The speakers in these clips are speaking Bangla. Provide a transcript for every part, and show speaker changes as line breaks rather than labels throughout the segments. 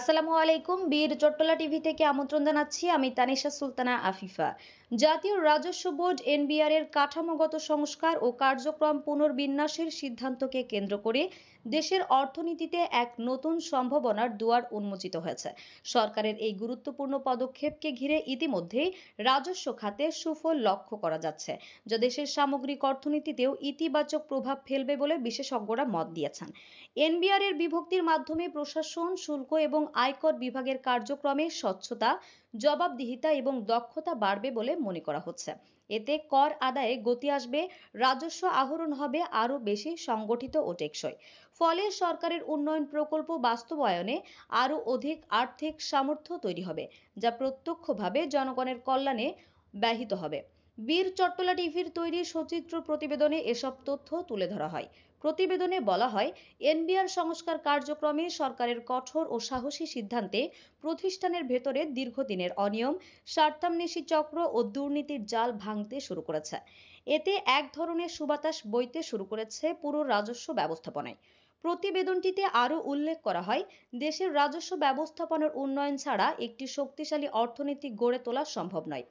আসসালামু আলাইকুম। বীর চট্টলা টিভি থেকে আমন্ত্রণ জানাচ্ছি। আমি তানিশা সুলতানা আফিফা। জাতীয় রাজস্ব বোর্ড এনবিআর এর কাঠামোগত সংস্কার ও কার্যক্রম পুনর্বিন্যাসের সিদ্ধান্তকে কেন্দ্র করে দেশের অর্থনীতিতে এক নতুন সম্ভাবনার দুয়ার উন্মোচিত হয়েছে। সরকারের এই গুরুত্বপূর্ণ পদক্ষেপকে ঘিরে ইতিমধ্যেই রাজস্ব খাতে সুফল লক্ষ্য করা যাচ্ছে, যা দেশের সামগ্রিক অর্থনীতিতেও ইতিবাচক প্রভাব ফেলবে বলে বিশেষজ্ঞরা মত দিয়েছেন। এনবিআর এর বিভক্তির মাধ্যমে প্রশাসন, শুল্ক এবং আয়কর বিভাগের কার্যক্রমে স্বচ্ছতা, জবাবদিহিতা এবং দক্ষতা বাড়বে বলে মনে করা হচ্ছে। এতে কর আদায়ে গতি আসবে, রাজস্ব আহরণ হবে আরও বেশি সংগঠিত ও টেকসই। ফলে সরকারের উন্নয়ন প্রকল্প বাস্তবায়নে আরও অধিক আর্থিক সামর্থ্য তৈরি হবে, যা প্রত্যক্ষভাবে জনগণের কল্যাণে ব্যাহত হবে। বীর চট্টলা টিভির তৈরি সচিত্র প্রতিবেদনে এসব তথ্য তুলে ধরা হয়। প্রতিবেদনে বলা হয়, এনবিআর সংস্কার কার্যক্রমে সরকারের কঠোর ও সাহসী সিদ্ধান্তে প্রতিষ্ঠানের ভেতরে দীর্ঘদিনের অনিয়ম, স্বার্থান্বেষী চক্র ও দুর্নীতির জাল ভাঙতে শুরু করেছে। এতে এক ধরনের সুবাতাস বইতে শুরু করেছে পুরো রাজস্ব ব্যবস্থাপনায়। প্রতিবেদনটিতে আরও উল্লেখ করা হয়, দেশের রাজস্ব ব্যবস্থাপনার উন্নয়ন ছাড়া একটি শক্তিশালী অর্থনীতি গড়ে তোলা সম্ভব নয়।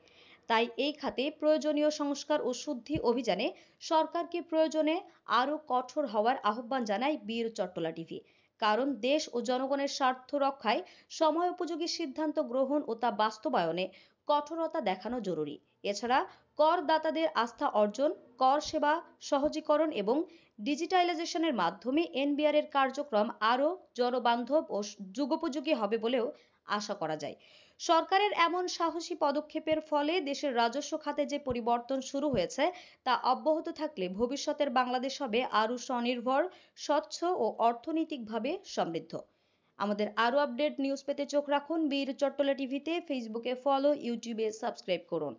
তাই এই খাতে প্রয়োজনীয় সংস্কার ও শুদ্ধি অভিযানে সরকারকে প্রয়োজনে আরও কঠোর হওয়ার আহ্বান জানায় বীর চট্টলা টিভি। কারণ দেশ ও জনগণের স্বার্থ রক্ষায় সময়োপযোগী সিদ্ধান্ত গ্রহণ ও তা বাস্তবায়নে কঠোরতা দেখানো জরুরি। এছাড়া করদাতাদের আস্থা অর্জন, কর সেবা সহজীকরণ এবং ডিজিটালাইজেশনের মাধ্যমে এনবিআর এর কার্যক্রম আরও জনবান্ধব ও যুগোপযোগী হবে বলেও আশা করা যায়। সরকারের এমন সাহসী পদক্ষেপের ফলে দেশের রাজস্ব খাতে যে পরিবর্তন শুরু হয়েছে তা অব্যাহত থাকলে ভবিষ্যতের বাংলাদেশ হবে আরও স্বনির্ভর, স্বচ্ছ ও অর্থনৈতিকভাবে সমৃদ্ধ। আমাদের আরও আপডেট নিউজ পেতে চোখ রাখুন বীর চট্টলা টিভিতে। ফেসবুকে ফলো, ইউটিউবে সাবস্ক্রাইব করুন।